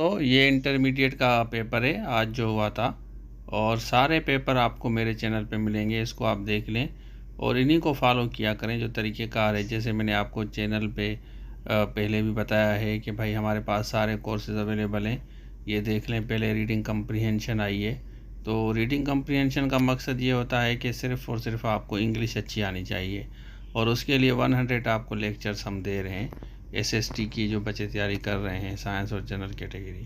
तो ये इंटरमीडिएट का पेपर है आज जो हुआ था, और सारे पेपर आपको मेरे चैनल पे मिलेंगे, इसको आप देख लें और इन्हीं को फॉलो किया करें जो तरीक़ेकार है। जैसे मैंने आपको चैनल पे पहले भी बताया है कि भाई हमारे पास सारे कोर्सेज़ अवेलेबल हैं। ये देख लें, पहले रीडिंग कम्प्रीहेंशन आई है। तो रीडिंग कम्प्रीहेंशन का मकसद ये होता है कि सिर्फ़ और सिर्फ आपको इंग्लिश अच्छी आनी चाहिए, और उसके लिए 100 आपको लेक्चर्स हम दे रहे हैं। एसएसटी की जो बच्चे तैयारी कर रहे हैं, साइंस और जनरल कैटेगरी,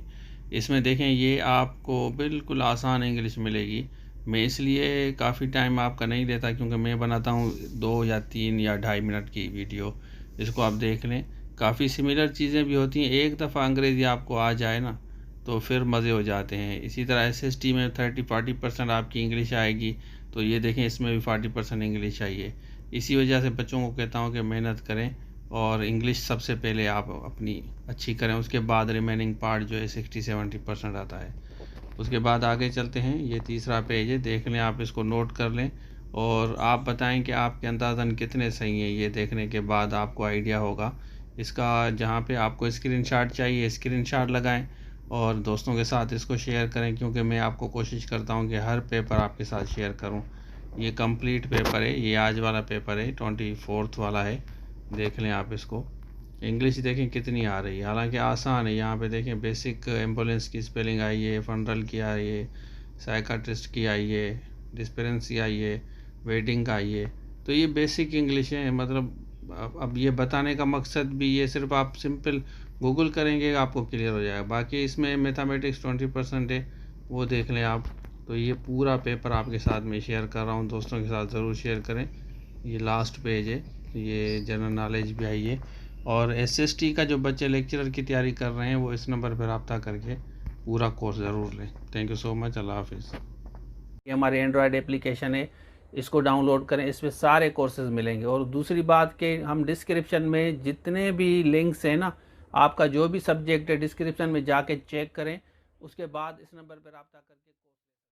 इसमें देखें ये आपको बिल्कुल आसान इंग्लिश मिलेगी। मैं इसलिए काफ़ी टाइम आपका नहीं लेता, क्योंकि मैं बनाता हूँ 2 या 3 या 2.5 मिनट की वीडियो। इसको आप देख लें, काफ़ी सिमिलर चीज़ें भी होती हैं। एक दफ़ा अंग्रेज़ी आपको आ जाए ना तो फिर मज़े हो जाते हैं। इसी तरह एसएसटी में 30-40% आपकी इंग्लिश आएगी, तो ये देखें इसमें भी 40% इंग्लिश आई है। इसी वजह से बच्चों को कहता हूँ कि मेहनत करें और इंग्लिश सबसे पहले आप अपनी अच्छी करें, उसके बाद रिमेनिंग पार्ट जो है 60-70% आता है। उसके बाद आगे चलते हैं। ये तीसरा पेज है, देख लें आप, इसको नोट कर लें और आप बताएं कि आपके अंदाज़न कितने सही हैं। ये देखने के बाद आपको आइडिया होगा इसका। जहाँ पे आपको स्क्रीनशॉट चाहिए, स्क्रीनशॉट लगाएं और दोस्तों के साथ इसको शेयर करें, क्योंकि मैं आपको कोशिश करता हूँ कि हर पेपर आपके साथ शेयर करूँ। ये कंप्लीट पेपर है, ये आज वाला पेपर है, 24 वाला है। देख लें आप इसको। इंग्लिश देखें कितनी आ रही है, हालांकि आसान है। यहाँ पे देखें बेसिक एम्बुलेंस की स्पेलिंग आई है, फनरल की आई है, साइकाट्रिस्ट की आई है, डिस्पेरेंसी आई है, वेडिंग का आई है। तो ये बेसिक इंग्लिश है। मतलब अब ये बताने का मकसद भी, ये सिर्फ आप सिंपल गूगल करेंगे आपको क्लियर हो जाएगा। बाकी इसमें मैथमेटिक्स 20% है, वो देख लें आप। तो ये पूरा पेपर आपके साथ में शेयर कर रहा हूँ, दोस्तों के साथ ज़रूर शेयर करें। ये लास्ट पेज है, ये जनरल नॉलेज भी आई है। और एसएसटी का जो बच्चे लेक्चरर की तैयारी कर रहे हैं वो इस नंबर पर रब्ता करके पूरा कोर्स ज़रूर लें। Thank you so much. अल्लाह हाफिज़। ये हमारे एंड्रॉयड एप्लीकेशन है, इसको डाउनलोड करें, इसमें सारे कोर्सेज मिलेंगे। और दूसरी बात कि हम डिस्क्रिप्शन में जितने भी लिंक्स हैं ना, आपका जो भी सब्जेक्ट है डिस्क्रिप्शन में जाके चेक करें, उसके बाद इस नंबर पर रब्ता करके